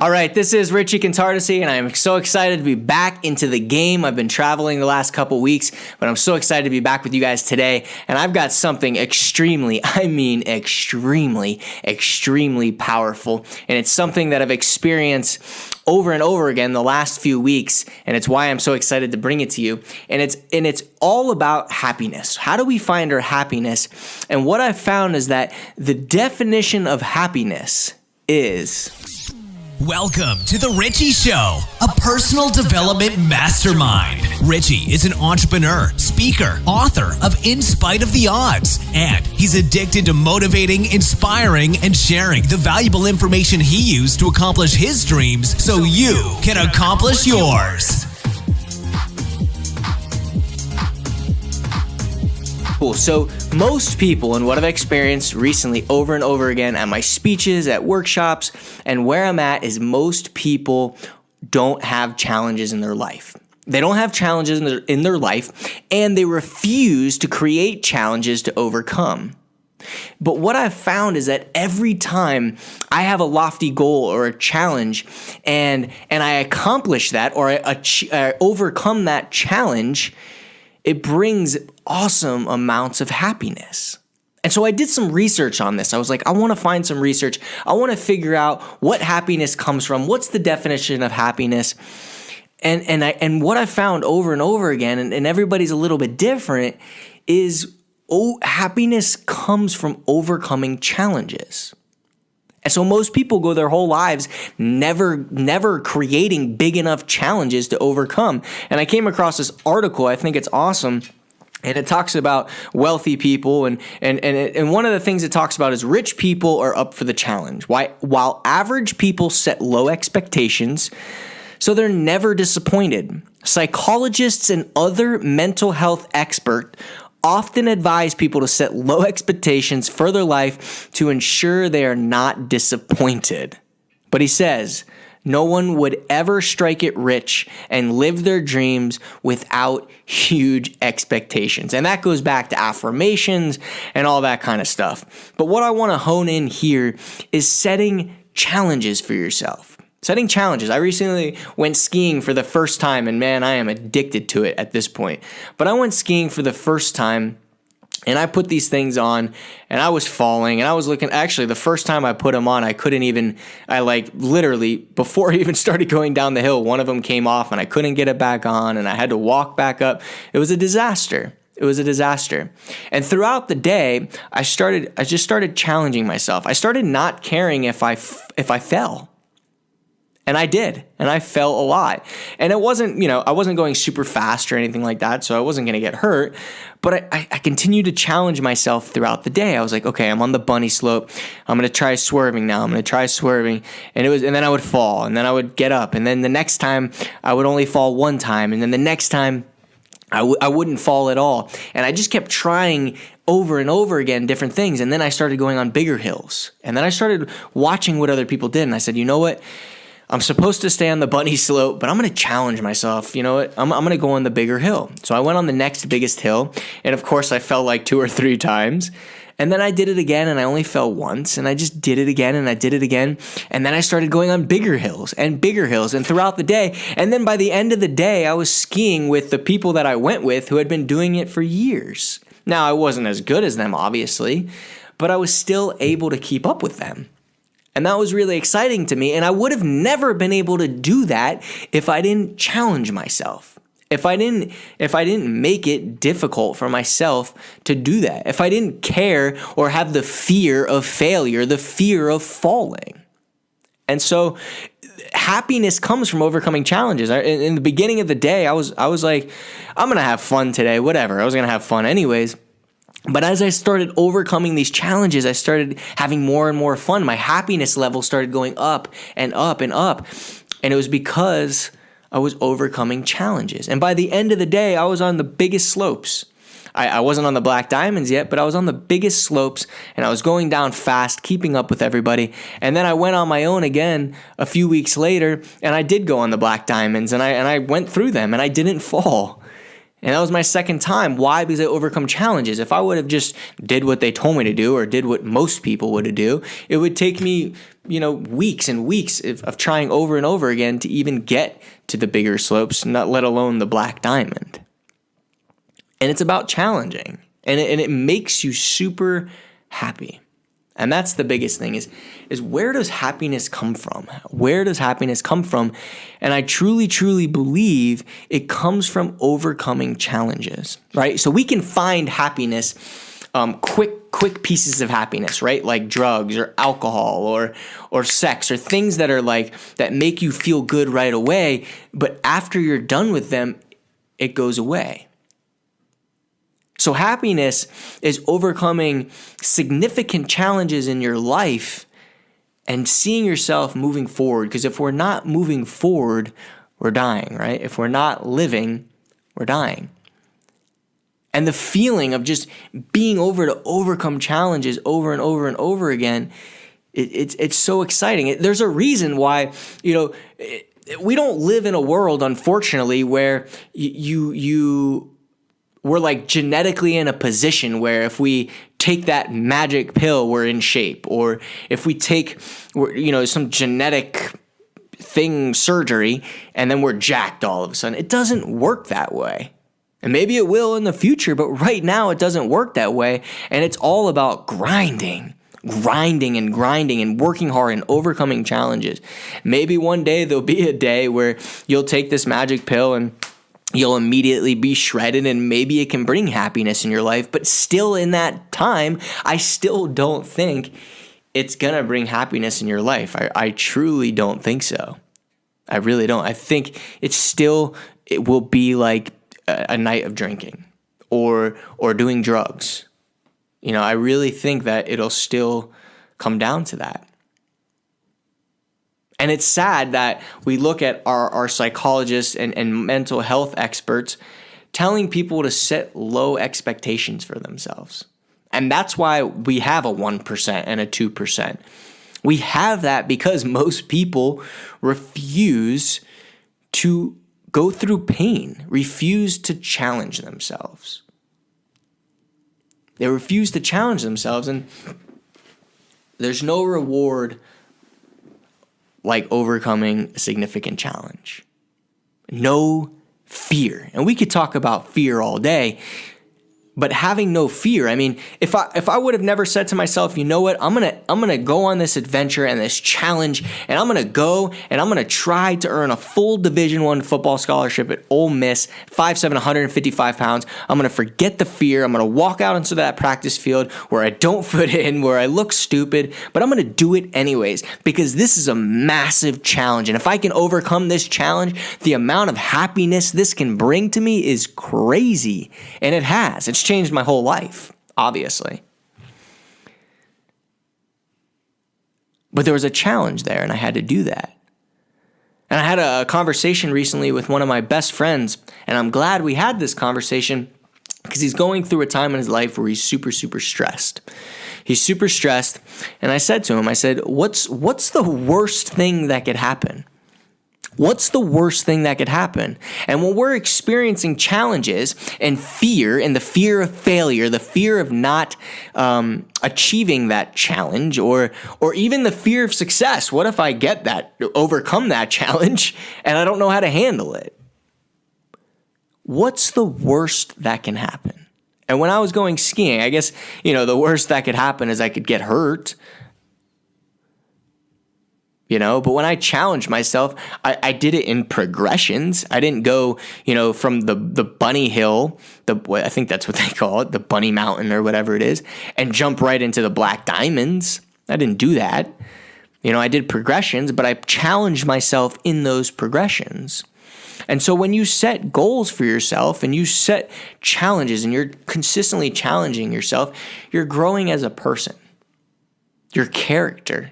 All right, this is Richie Contartesi, and I'm so excited to be back into the game. I've been traveling the last couple weeks, but I'm so excited to be back with you guys today, and I've got something extremely powerful, and it's something that I've experienced over and over again the last few weeks, and it's why I'm so excited to bring it to you. And it's all about happiness. How do we find our happiness? And what I've found is that the definition of happiness is... Welcome to The Richie Show, a personal development mastermind. Richie is an entrepreneur, speaker, author of In Spite of the Odds, and he's addicted to motivating, inspiring, and sharing the valuable information he used to accomplish his dreams so you can accomplish yours. Cool. So most people, and what I've experienced recently over and over again at my speeches, at workshops, and where I'm at is most people don't have challenges in their life. They don't have challenges in their life, and they refuse to create challenges to overcome. But what I've found is that every time I have a lofty goal or a challenge and I accomplish that or I overcome that challenge, it brings awesome amounts of happiness. And so I did some research on this. I was like, I want to find some research. I want to figure out what happiness comes from. What's the definition of happiness? And what I found over and over again, and everybody's a little bit different, is happiness comes from overcoming challenges. And so most people go their whole lives never creating big enough challenges to overcome. And I came across this article. I think it's awesome. And it talks about wealthy people, and one of the things it talks about is rich people are up for the challenge. While average people set low expectations, so they're never disappointed. Psychologists and other mental health experts often advise people to set low expectations for their life to ensure they are not disappointed. But he says, no one would ever strike it rich and live their dreams without huge expectations. And that goes back to affirmations and all that kind of stuff. But what I want to hone in here is setting challenges for yourself. Setting challenges. I recently went skiing for the first time, and man, I am addicted to it at this point. But I went skiing for the first time, and I put these things on, and I was falling, and I was looking, actually, the first time I put them on, literally, before I even started going down the hill, one of them came off, and I couldn't get it back on, and I had to walk back up. It was a disaster. It was a disaster. And throughout the day, I just started challenging myself. I started not caring if I fell. And I did, and I fell a lot. And it wasn't, I wasn't going super fast or anything like that, so I wasn't going to get hurt. But I continued to challenge myself throughout the day. I was like, okay, I'm on the bunny slope. I'm going to try swerving now. I'm going to try swerving. And then I would fall, and then I would get up. And then the next time, I would only fall one time. And then the next time, I wouldn't fall at all. And I just kept trying over and over again different things. And then I started going on bigger hills. And then I started watching what other people did. And I said, you know what? I'm supposed to stay on the bunny slope, but I'm going to challenge myself. You know what? I'm going to go on the bigger hill. So I went on the next biggest hill. And of course, I fell like 2 or 3 times. And then I did it again, and I only fell once. And I just did it again, and I did it again. And then I started going on bigger hills. And throughout the day. And then by the end of the day, I was skiing with the people that I went with who had been doing it for years. Now, I wasn't as good as them, obviously, but I was still able to keep up with them. And that was really exciting to me. And I would have never been able to do that if I didn't challenge myself. If I didn't make it difficult for myself to do that. If I didn't care or have the fear of failure, the fear of falling. And so happiness comes from overcoming challenges. In the beginning of the day, I was like, I'm going to have fun today, whatever. I was going to have fun anyways. But as I started overcoming these challenges, I started having more and more fun. My happiness level started going up and up and up. And it was because I was overcoming challenges. And by the end of the day, I was on the biggest slopes. I wasn't on the black diamonds yet, but I was on the biggest slopes, and I was going down fast, keeping up with everybody. And then I went on my own again a few weeks later, and I did go on the black diamonds, and I went through them, and I didn't fall. And that was my second time. Why? Because I overcome challenges. If I would have just did what they told me to do or did what most people would do, it would take me, weeks and weeks of trying over and over again to even get to the bigger slopes, not let alone the black diamond. And it's about challenging. And it makes you super happy. And that's the biggest thing is where does happiness come from? Where does happiness come from? And I truly, truly believe it comes from overcoming challenges, right? So we can find happiness, quick pieces of happiness, right? Like drugs or alcohol or sex or things that are that make you feel good right away. But after you're done with them, it goes away. So happiness is overcoming significant challenges in your life and seeing yourself moving forward. Because if we're not moving forward, we're dying, right? If we're not living, we're dying. And the feeling of just being able to overcome challenges over and over and over again, it's so exciting. There's a reason why, we don't live in a world, unfortunately, where we're genetically in a position where if we take that magic pill, we're in shape. Or if we take, some genetic thing, surgery, and then we're jacked all of a sudden. It doesn't work that way. And maybe it will in the future, but right now it doesn't work that way. And it's all about grinding and working hard and overcoming challenges. Maybe one day there'll be a day where you'll take this magic pill and you'll immediately be shredded, and maybe it can bring happiness in your life. But still in that time, I still don't think it's going to bring happiness in your life. I truly don't think so. I really don't. I think it will be like a night of drinking or doing drugs. I really think that it'll still come down to that. And it's sad that we look at our psychologists and mental health experts telling people to set low expectations for themselves. And that's why we have a 1% and a 2%. We have that because most people refuse to go through pain, refuse to challenge themselves. They refuse to challenge themselves, and there's no reward like overcoming a significant challenge. No fear. And we could talk about fear all day, but having no fear, if I would have never said to myself, you know what, I'm gonna go on this adventure and this challenge, and I'm gonna go and I'm gonna try to earn a full Division I football scholarship at Ole Miss, 5'7", 155 pounds. I'm gonna forget the fear. I'm gonna walk out into that practice field where I don't fit in, where I look stupid, but I'm gonna do it anyways because this is a massive challenge. And if I can overcome this challenge, the amount of happiness this can bring to me is crazy. And it has. It's changed my whole life, obviously. But there was a challenge there, and I had to do that. And I had a conversation recently with one of my best friends, and I'm glad we had this conversation because he's going through a time in his life where he's super, super stressed. He's super stressed, and I said to him, what's the worst thing that could happen? What's the worst thing that could happen? And when we're experiencing challenges and fear, and the fear of failure, the fear of not achieving that challenge, or even the fear of success, what if I overcome that challenge and I don't know how to handle it? What's the worst that can happen? And when I was going skiing, I guess, the worst that could happen is I could get hurt. But when I challenged myself, I did it in progressions. I didn't go, from the bunny hill, I think that's what they call it, the bunny mountain or whatever it is, and jump right into the black diamonds. I didn't do that. I did progressions, but I challenged myself in those progressions. And so when you set goals for yourself and you set challenges and you're consistently challenging yourself, you're growing as a person. Your character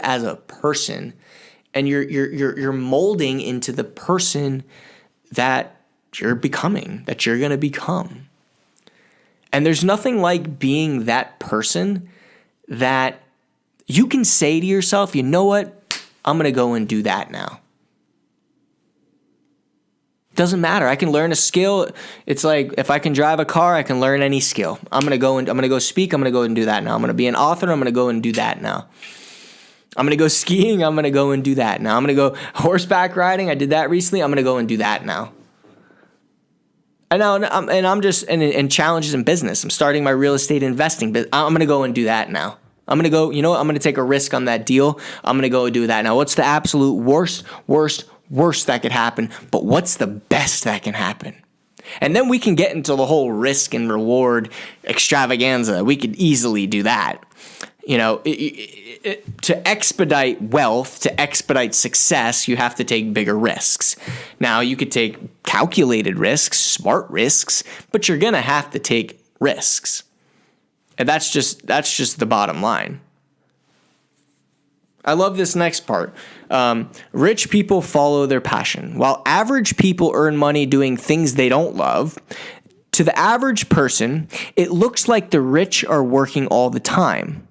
as a person, and you're molding into the person that you're becoming, that you're going to become. And there's nothing like being that person that you can say to yourself, you know what, I'm going to go and do that now. Doesn't matter. I can learn a skill. It's like if I can drive a car, I can learn any skill. I'm going to go speak. I'm going to go and do that now. I'm going to be an author. I'm going to go and do that now. I'm going to go skiing. I'm going to go and do that now. I'm going to go horseback riding. I did that recently. I'm going to go and do that now. And I'm just in challenges in business. I'm starting my real estate investing, but I'm going to go and do that now. I'm going to go, you know what? I'm going to take a risk on that deal. I'm going to go and do that now. What's the absolute worst that could happen? But what's the best that can happen? And then we can get into the whole risk and reward extravaganza. We could easily do that. You know, to expedite wealth, to expedite success, you have to take bigger risks. Now, you could take calculated risks, smart risks, but you're going to have to take risks. And that's just the bottom line. I love this next part. Rich people follow their passion, while average people earn money doing things they don't love. To the average person, it looks like the rich are working all the time.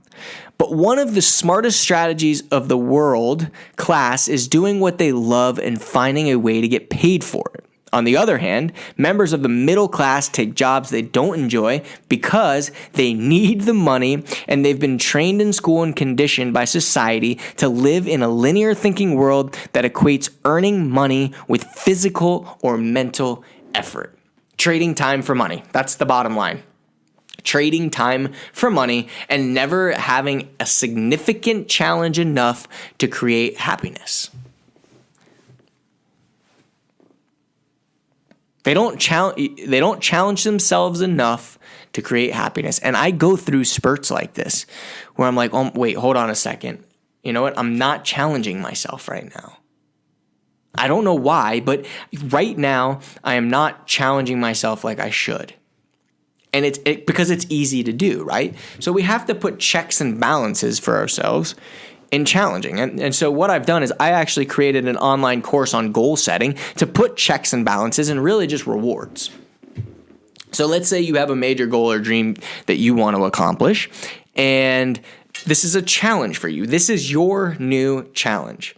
But one of the smartest strategies of the world class is doing what they love and finding a way to get paid for it. On the other hand, members of the middle class take jobs they don't enjoy because they need the money and they've been trained in school and conditioned by society to live in a linear thinking world that equates earning money with physical or mental effort. Trading time for money. That's the bottom line. Trading time for money and never having a significant challenge enough to create happiness. They don't challenge themselves enough to create happiness. And I go through spurts like this where I'm like, oh, wait, hold on a second. You know what? I'm not challenging myself right now. I don't know why, but right now I am not challenging myself like I should. And it's because it's easy to do, right? So we have to put checks and balances for ourselves in challenging. And so what I've done is I actually created an online course on goal setting to put checks and balances and really just rewards. So let's say you have a major goal or dream that you want to accomplish, and this is a challenge for you. This is your new challenge.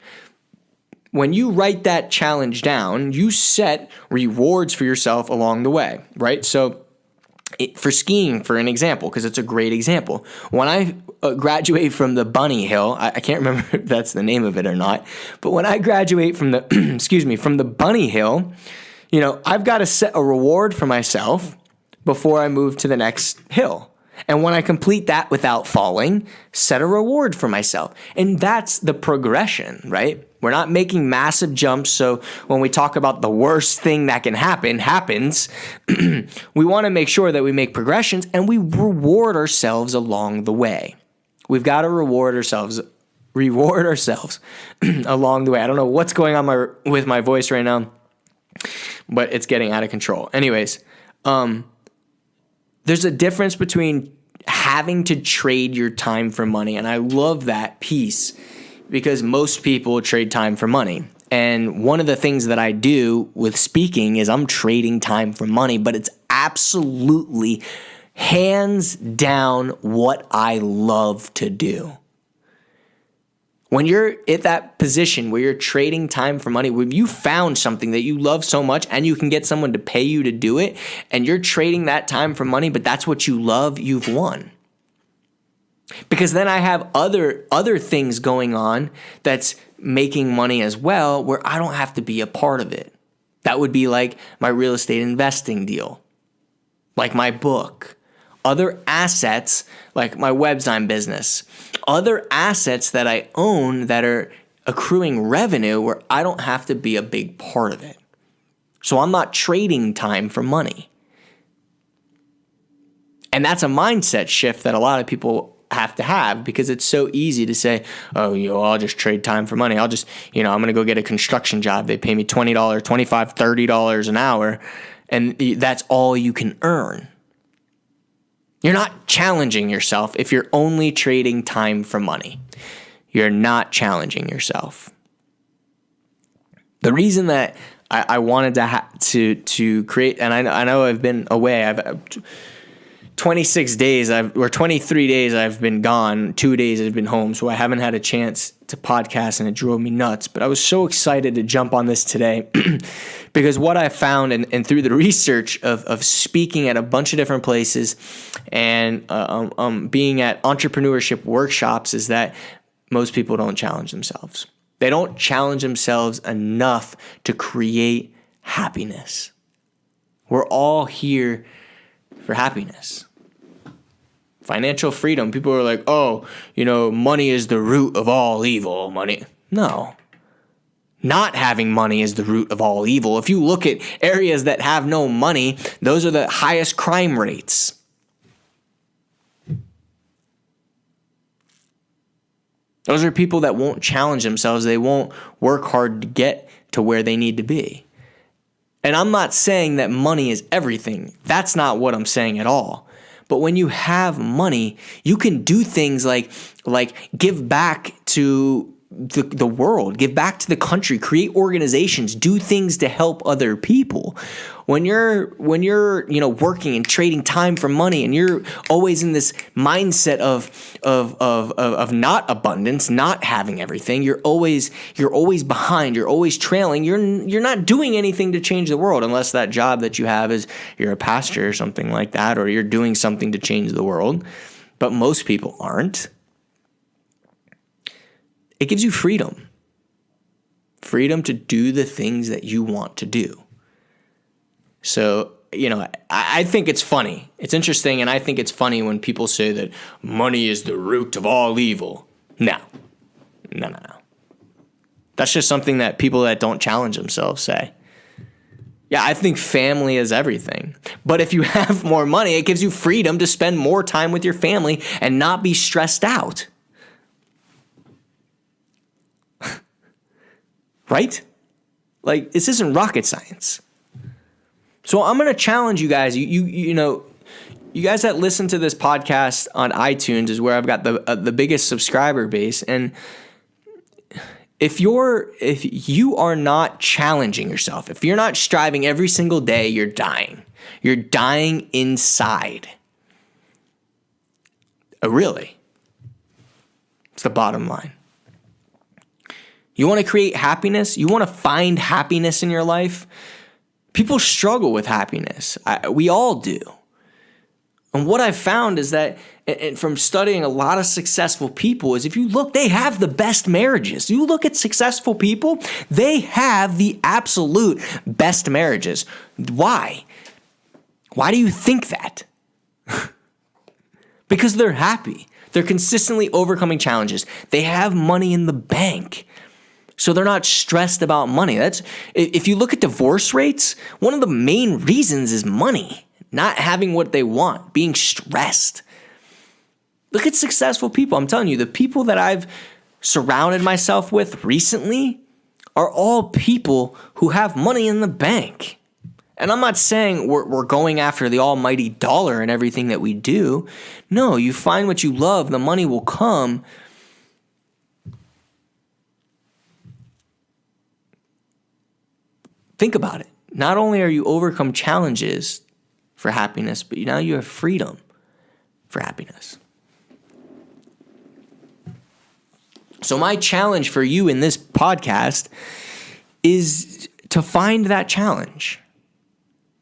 When you write that challenge down, you set rewards for yourself along the way, right? So for skiing, for an example, because it's a great example. When I graduate from the bunny hill, I can't remember if that's the name of it or not, but when I graduate from the, from the bunny hill, you know, I've got to set a reward for myself before I move to the next hill. And when I complete that without falling, set a reward for myself. And that's the progression, right? We're not making massive jumps. So when we talk about the worst thing that can happen happens, we want to make sure that we make progressions and we reward ourselves along the way. We've got to reward ourselves along the way. I don't know what's going on with my voice right now, but it's getting out of control. Anyways, there's a difference between having to trade your time for money. And I love that piece because most people trade time for money. And one of the things that I do with speaking is I'm trading time for money, but it's absolutely hands down what I love to do. When you're at that position where you're trading time for money, when you found something that you love so much and you can get someone to pay you to do it, and you're trading that time for money, but that's what you love, you've won. Because then I have other things going on that's making money as well where I don't have to be a part of it. That would be like my real estate investing deal, like my book. Other assets like my web design business, other assets that I own that are accruing revenue where I don't have to be a big part of it. So I'm not trading time for money. And that's a mindset shift that a lot of people have to have because it's so easy to say, oh, I'll just trade time for money. I'm going to go get a construction job. They pay me $20, $25, $30 an hour. And that's all you can earn. You're not challenging yourself if you're only trading time for money. You're not challenging yourself. The reason that I wanted to create, and I know I've been away. I've 26 days or 23 days I've been gone. 2 days I've been home, so I haven't had a chance to podcast, and it drove me nuts. But I was so excited to jump on this today because what I found and through the research of speaking at a bunch of different places and being at entrepreneurship workshops is that most people don't challenge themselves. They don't challenge themselves enough to create happiness. We're all here for happiness. Financial freedom. People are like, oh, money is the root of all evil. Money. No. Not having money is the root of all evil. If you look at areas that have no money, those are the highest crime rates. Those are people that won't challenge themselves. They won't work hard to get to where they need to be. And I'm not saying that money is everything. That's not what I'm saying at all. But when you have money, you can do things like give back to the world, give back to the country, create organizations, do things to help other people. When you're working and trading time for money, and you're always in this mindset of not abundance, not having everything, you're always behind, you're always trailing, you're not doing anything to change the world, unless that job that you have is you're a pastor or something like that, or you're doing something to change the world. But most people aren't. It gives you freedom. Freedom to do the things that you want to do. So, I think it's funny. It's interesting, and I think it's funny when people say that money is the root of all evil. No. That's just something that people that don't challenge themselves say. Yeah, I think family is everything. But if you have more money, it gives you freedom to spend more time with your family and not be stressed out. Right? Like, this isn't rocket science. So I'm going to challenge you guys. You guys that listen to this podcast on iTunes is where I've got the biggest subscriber base. And if you are not challenging yourself, if you're not striving every single day, you're dying. You're dying inside. Really. It's the bottom line. You want to create happiness? You want to find happiness in your life? People struggle with happiness. We all do. And what I've found is that, and from studying a lot of successful people, is if you look, they have the best marriages. You look at successful people, they have the absolute best marriages. Why? Why do you think that? Because they're happy. They're consistently overcoming challenges. They have money in the bank. So they're not stressed about money. If you look at divorce rates, one of the main reasons is money, not having what they want, being stressed. Look at successful people. I'm telling you, the people that I've surrounded myself with recently are all people who have money in the bank. And I'm not saying we're going after the almighty dollar in everything that we do. No, you find what you love, the money will come. Think about it. Not only are you overcome challenges for happiness, but now you have freedom for happiness. So my challenge for you in this podcast is to find that challenge.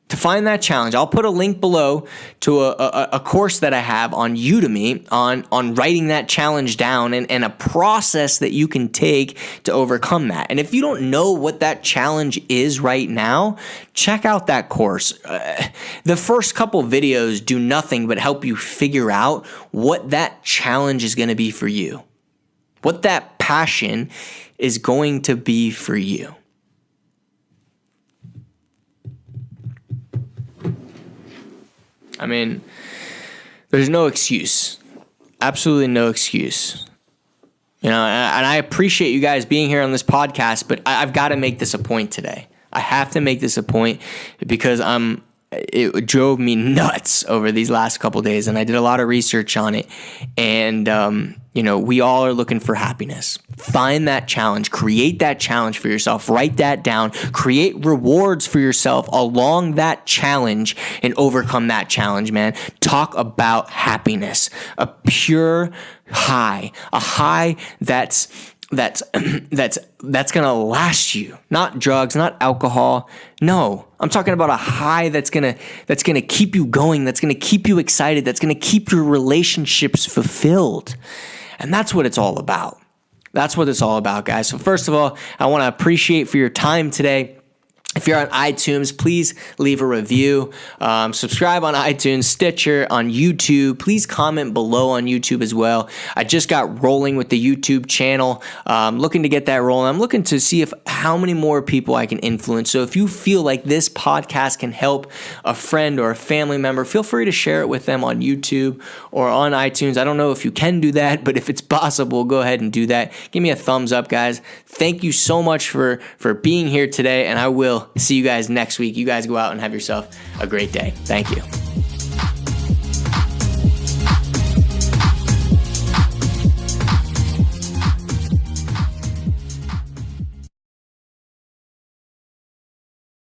To find that challenge, I'll put a link below to a course that I have on Udemy on writing that challenge down and a process that you can take to overcome that. And if you don't know what that challenge is right now, check out that course. The first couple videos do nothing but help you figure out what that challenge is going to be for you, what that passion is going to be for you. I mean, there's no excuse. Absolutely no excuse. And I appreciate you guys being here on this podcast, but I've got to make this a point today. I have to make this a point because I'm it drove me nuts over these last couple days, and I did a lot of research on it. And we all are looking for happiness. Find that challenge, create that challenge for yourself, write that down, create rewards for yourself along that challenge, and overcome that challenge, man. Talk about happiness, a pure high, a high that's gonna last you. Not drugs, not alcohol. No, I'm talking about a high that's gonna keep you going, that's gonna keep you excited, that's gonna keep your relationships fulfilled. And that's what it's all about. That's what it's all about, guys. So first of all, I want to appreciate for your time today. If you're on iTunes, please leave a review. Subscribe on iTunes, Stitcher, on YouTube. Please comment below on YouTube as well. I just got rolling with the YouTube channel. Looking to get that rolling. I'm looking to see how many more people I can influence. So if you feel like this podcast can help a friend or a family member, feel free to share it with them on YouTube or on iTunes. I don't know if you can do that, but if it's possible, go ahead and do that. Give me a thumbs up, guys. Thank you so much for being here today, and I will see you guys next week. You guys go out and have yourself a great day. Thank you.